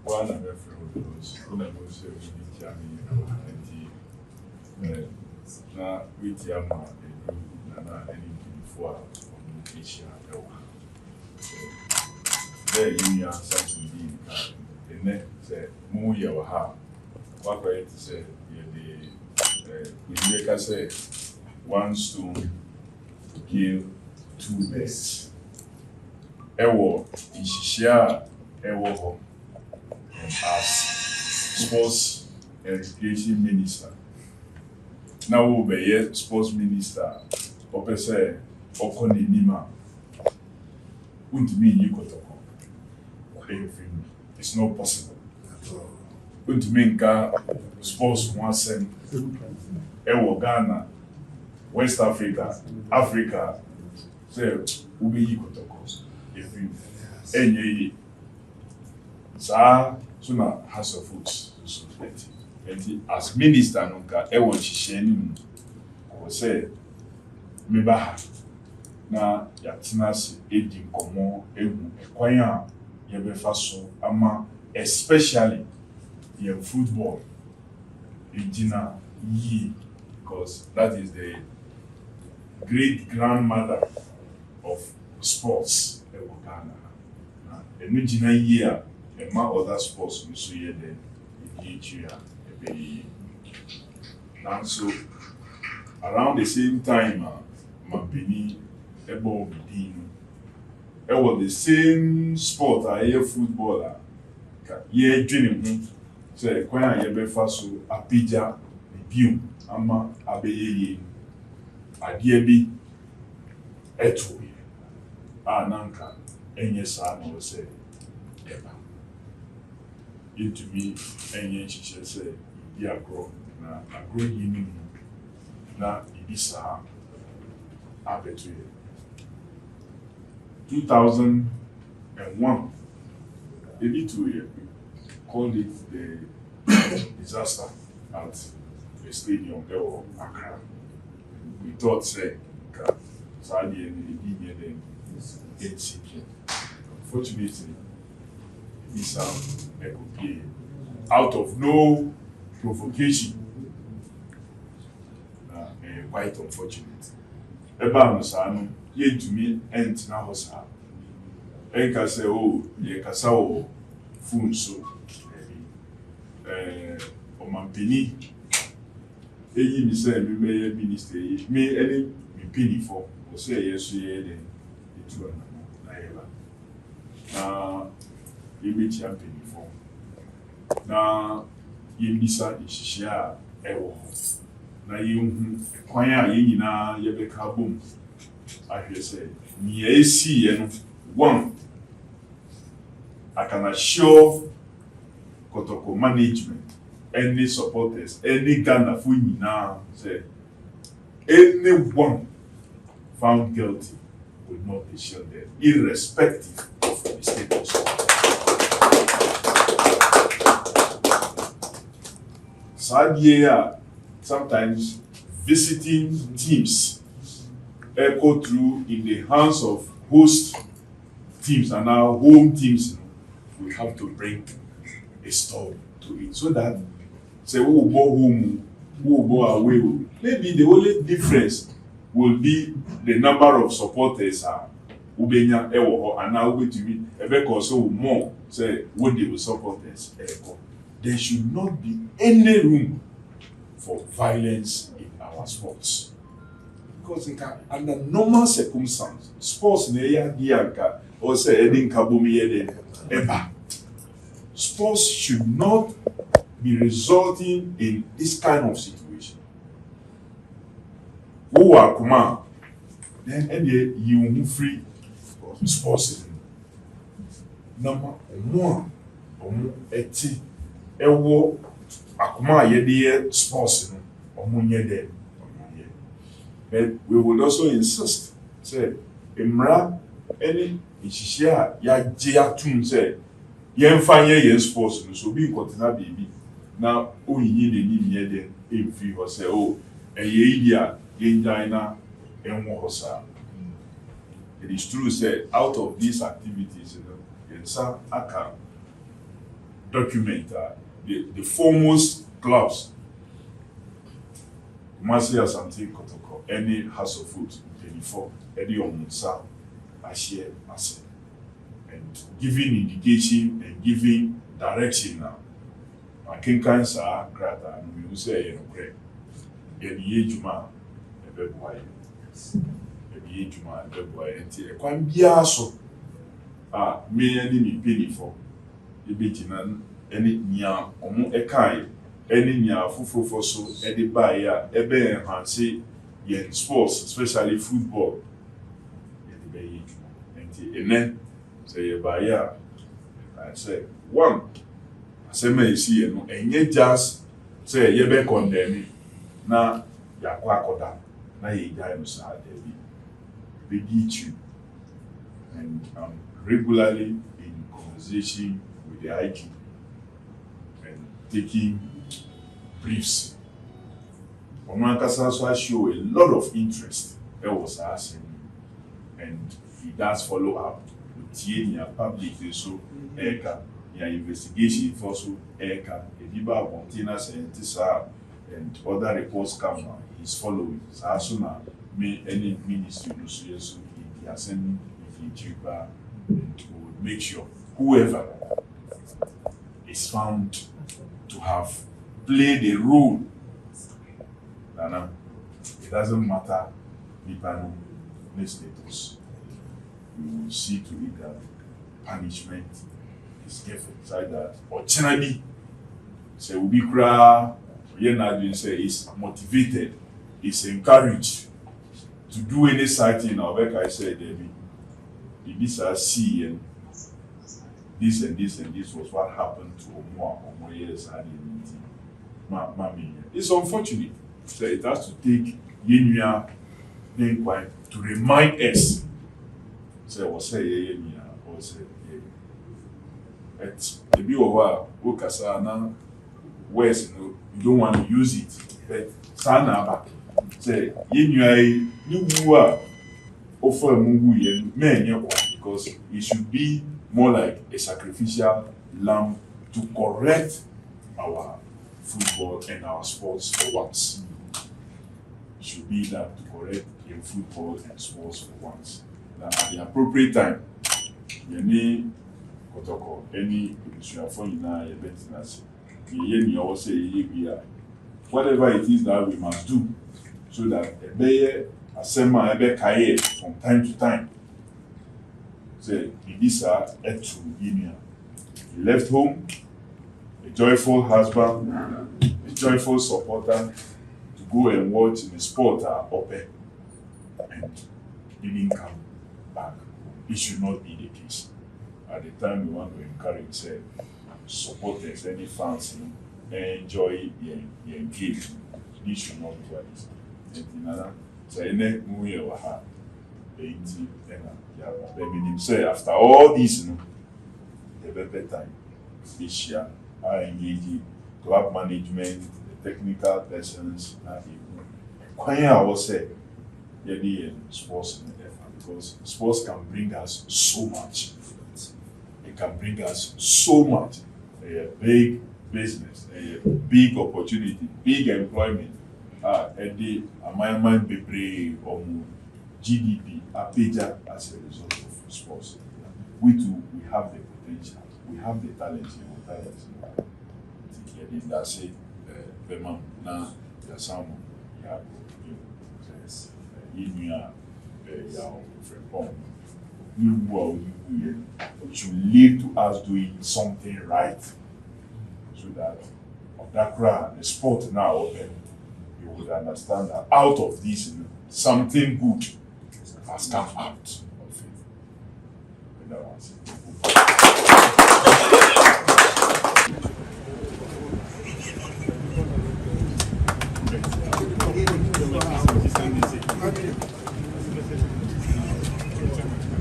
one of my friends, when I was a bit now with Yama and anything before Asia. There you are something being the next more you have. What I say, we make us say one stone to kill two birds. Ewo Ishia Ewo as sports education minister. Now we'll be sports minister. Opemsuo Okoni Nima. Wouldn't mean you Kotoko. It's not possible. Wouldn't mean sports once Ewo Ghana, West Africa, Africa. Say Ube Kotoko. If you any so House of Foods Society. And as minister, Nunca, Ewan Shishin was said, Meba na Yatinas Edding Common, Equia, Yabefaso, Ama, especially in football, in Gina Yi, because that is the great grandmother of sports. And we Gina year, and my other sports, we see then in each year. And so around the same time, Mabini, Ebo Bidin, it was the same sport, I hear footballer. Yeah, dreaming. Say, when I hear Faso, Apija, Bium, Ama, Abeye, Adiebi, Eto, Nanka, Enyesa, no say, Eba. Into me, Enye, she say, Yagro, na agro yini na ibisa abetu 2001 maybe 2 years called it the disaster at the stadium there in Accra. We thought say Saudi and the then unfortunately this out of no provocation. Quite unfortunate. Eba no sanu ye ntumi entina ho sa. Enka say oh ye kasa o phone so. Omampeni eyi mi say me be minister yi me any me penny for o say yes ye den etu na yela. Na ye be champion for. Na yebisa ishishia ewo na yehu kwan a yenyina yebeka bom ahwe say ni esi ye no one I can assure Kotoko management any supporters any Ghana for nyina say anyone found guilty will not be shielded irrespective of the status. Sometimes visiting teams echo through in the hands of host teams and our home teams. We have to bring a story to it so that say who will go home, who will go away. Maybe the only difference will be the number of supporters are Ubenya Ewo and now going to be also more say what they will supporters echo. There should not be any room for violence in our sports. Because under normal circumstances, sports or say ever. Sports should not be resulting in this kind of situation. Who are command, then you move free sports. Number one, ewo akuma yede sports no omunye de but we would also insist say emra any ishishia ya je atum say yemfa ye sports no so bi continue baby na oyiyi de ni ye de emfi ho say oh eye idia yenjaina enwo ho sa. It is true say out of these activities yensa aka document the foremost clubs. Kumasi Asante Kotoko, any house of food, 24, any Omunsa, Ashie, Ase. And giving indication and giving direction now. I can cancer, Krata, and we say, you know, Ebi Ejuma, Ebeboy. Ebi Ejuma, Ebeboy, and Ekwan Biaso. Me and me penny for. Ebi Jinan, any Nia, Omo Ekai. Any nya fufu so edi buy ya ebe enhance yen sports, especially football. Edi be yi enti ene say ye buy ya. I say one asema isi ye no enye just say ye be condemn na ya kwa akoda na ye guy no sa debi be you, and I'm regularly in conversation with the IG and taking briefs. Omankasa so show a lot of interest. There was asking, and he does follow up with the public. So, Eka, your investigation for so Eka, Ediba, Montina, scientists and other reports come now. He's following. So, as soon as me any ministry, so he has sent if he would make sure whoever is found to have play the role. Nana, it doesn't matter Nipano status. We will see to it that punishment is given. Like that. Or Chinabi say we cry, say is motivated, is encouraged to do any sighting or like I said, this I see and this and this and this was what happened to Omo years and it's unfortunate. So it has to take Yenuya inquiry to remind us. So was say Yenuya or say it's a bit of a Okasana West, you don't want to use it. But Sana say Yenuya you are offer Mungu men because it should be more like a sacrificial lamb to correct our football and our sports for once. It should be that to correct in football and sports for once. That at the appropriate time, any Kotoko, any whatever it is that we must do, so that from time to time. Say, this are a true union. He left home, a joyful husband, a joyful supporter to go and watch the sport at Ope, and he didn't come back. It should not be the case. At the time, we want to encourage supporters, any fans, enjoy the game. This should not be like this. Say after all this, the better time this year, I engage to have management, the technical persons, I will say, sports because sports can bring us so much. It can bring us so much. A big business, a big opportunity, big employment. And the amendment be brave or GDP apeja as a result of sports. We too, we have the potential, we have the talent, that's it. Bema na yasamu ya inuya ya frempom. It should lead to us doing something right, so that of that crowd, the sport now open, you would understand that out of this something good has come out.